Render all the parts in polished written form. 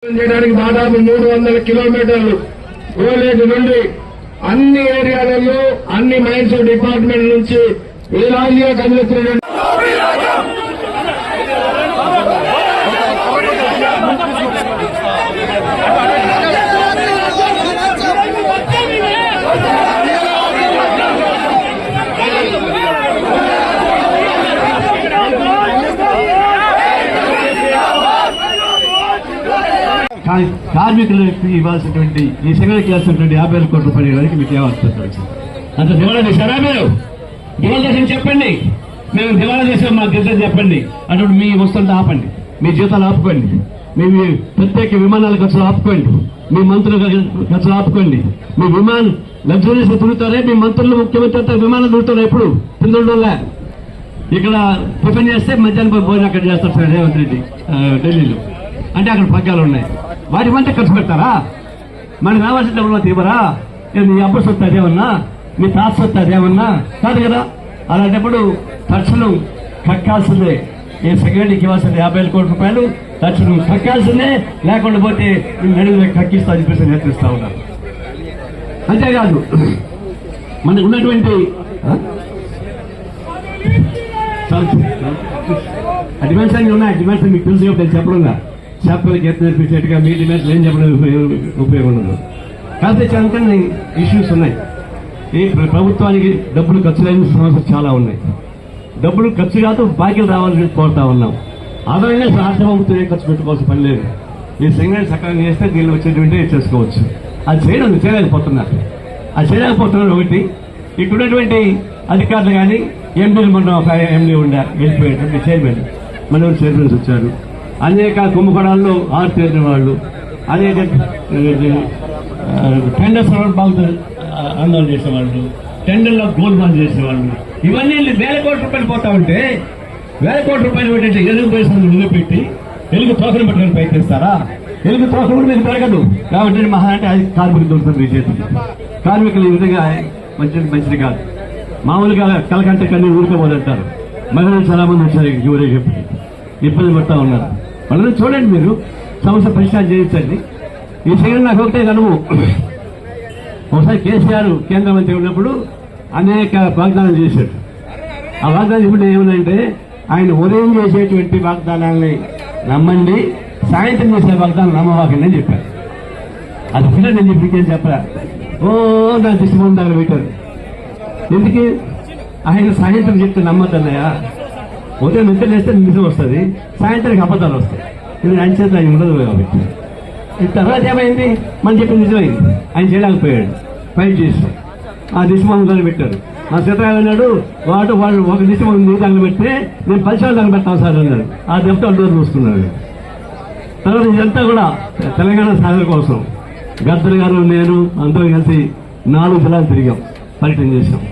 చేయడానికి దాదాపు 300 కిలోమీటర్లు ఓలేజ్ నుండి అన్ని ఏరియాలలో అన్ని మైన్స్ డిపార్ట్మెంట్ నుంచి వేలాదిగా కదులుతున్న కార్మికులకు ఇవ్వాల్సినటువంటి ఈ సెకండ్ క్లాస్ 50,000 కోట్ల రూపాయలు ఇవ్వడానికి మీకు ఏమవుతుంది? అంత దివాళా చేశారా? మీరు దివాళా చేసి చెప్పండి. మేము దివాళా చేసాం, మాకు తెలుసు చెప్పండి. అటువంటి మీ వస్తువులతో ఆపండి, మీ జీతాలు ఆపుకోండి, మీ ప్రత్యేక విమానాల ఖర్చులు ఆపుకోండి, మీ మంత్రుల ఖర్చులు ఆపుకోండి. మీ విమానం లగ్జరీస్ తిరుగుతారే, మీ మంత్రులు ముఖ్యమంత్రి విమానం తిరుగుతారు. ఎప్పుడు తిరుగుతుండలే. ఇక్కడ టిఫిన్ చేస్తే మధ్యాహ్నం భోజనం అక్కడ చేస్తారు సార్ రేవంత్ రెడ్డి ఢిల్లీలో. అంటే అక్కడ పగ్గాలు ఉన్నాయి, వాటి మంటే ఖర్చు పెడతారా? మనకు రావాల్సిన డబ్బులు తీవరా? నీ అబ్బు సొత్తు అదేమన్నా, మీ తాత సొత్తు అదేమన్నా కాదు కదా. అలాంటప్పుడు ఖర్చులు కక్కాల్సిందే. ఈ సెక్రటరీకి ఇవ్వాల్సిన 50,000 కోట్ల రూపాయలు ఖర్చులు కక్కాల్సిందే, లేకుండా పోతే నడుగు కక్కిస్తా అని చెప్పేసి నేర్పిస్తా ఉన్నారు. అంతేకాదు మనకు ఉన్నటువంటి డిమాండ్స్ అన్ని ఉన్నాయి. డిమాండ్స్ మీకు తెలుసు కాబట్టి చెప్పడంగా శాస్త్రాలకు ఎత్తు నేర్పించేట్టుగా మీ డిమాండ్స్ ఏం చెప్పడం ఉపయోగం ఉండదు. కాకపోతే చాలా ఇష్యూస్ ఉన్నాయి. ఈ ప్రభుత్వానికి డబ్బులు ఖర్చు లేని సమస్యలు చాలా ఉన్నాయి. డబ్బులు ఖర్చు కాదు, బాకీలు రావాలని కోరుతా ఉన్నాం. ఆదాయంగా రాష్ట్ర ప్రభుత్వం ఏం ఖర్చు పెట్టుకోవాల్సిన పని లేదు. ఈ సంఘటన సకాలం చేస్తే దీనిలో వచ్చేటువంటి చేసుకోవచ్చు. అది చేయలేకపోతున్నారు. అది చేయలేకపోతున్నారు. ఒకటి ఇక్కడున్నటువంటి అధికారులు కానీ ఎంపీలు మన ఒక ఎండీ వెళ్ళిపోయేటువంటి చైర్మన్ మన చైర్మన్స్ వచ్చారు. అనేక కుంభకోణాల్లో ఆరుతేరిన వాళ్ళు, అనేక టెండర్స్ బాగా ఆందోళన చేసేవాళ్ళు, టెండర్లో గోల్మాల్ చేసేవాళ్ళు, ఇవన్నీ 1,000 కోట్ల రూపాయలు పోతా ఉంటే 1,000 కోట్ల రూపాయలు పెట్టండి. ఎలుగు పైసలు నిలబెట్టి ఎలుగు తోకలు పెట్టడానికి ప్రయత్నిస్తారా? ఎలుగు తోకలు కూడా మీకు పెరగదు. కాబట్టి మహా అంటే అది కార్మికులు దొరుకుతుంది ఈ చేతికి. కార్మికులు ఈ విధంగా మంచిది కాదు. మామూలుగా కలకంటే కన్నీ ఊరుకోబోదంటారు. మహిళలు చాలా మంది వచ్చారు, ఊరే చెప్పి ఇబ్బంది పడతా ఉన్నారు. వాళ్ళని చూడండి, మీరు సమస్య పరిష్కారం చేయించండి. ఈ సెకండ్ నాకు ఒకటే కనుము. ఒకసారి కేసీఆర్ కేంద్ర మంత్రి ఉన్నప్పుడు అనేక వాగ్దానాలు చేశాడు. ఆ వాగ్దానం ఇప్పుడు ఏముందంటే, ఆయన ఉదయం చేసేటువంటి వాగ్దానాలని నమ్మండి, సాయంత్రం చేసే వాగ్దానం నమ్మవాకండి అని చెప్పారు. అది కూడా నేను చెప్పి చెప్పరా? నా దృష్టి దగ్గర పెట్టారు. ఎందుకు? ఆయన సాయంత్రం చెప్తే నమ్మద్దన్నయ్యా. ఉదయం నిద్ర లేస్తే నిజం వస్తుంది, సాయంత్రానికి అబద్ధాలు వస్తాయి. ఇది అంచేత ఆయన ఉండదు కాబట్టి. తర్వాత ఏమైంది? మనం చెప్పింది నిజమైంది. ఆయన చేయలేకపోయాడు, ఫైట్ చేసి ఆ దిశమందులు పెట్టారు. మా సీతారాం అన్నాడు, వాళ్ళు ఒక దిశమంది నీళ్ళు పెడితే నేను 10 సార్లు పెడతాను సార్ అన్నాడు. ఆ దెబ్బతో అడ్డూరు చూసుకున్నాడు. తర్వాత ఇదంతా కూడా తెలంగాణ సాధన కోసం గద్దర్ గారు నేను అందరూ కలిసి 4 జిల్లాలు తిరిగాం, పర్యటన చేసాం,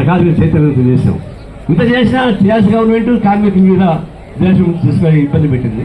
కార్మిక చైతన్యం చేసాం. ఇంత చేసినా టీఆర్ఎస్ గవర్నమెంట్ కార్మికుల మీద దేశం తీసుకొని ఇబ్బంది పెట్టింది.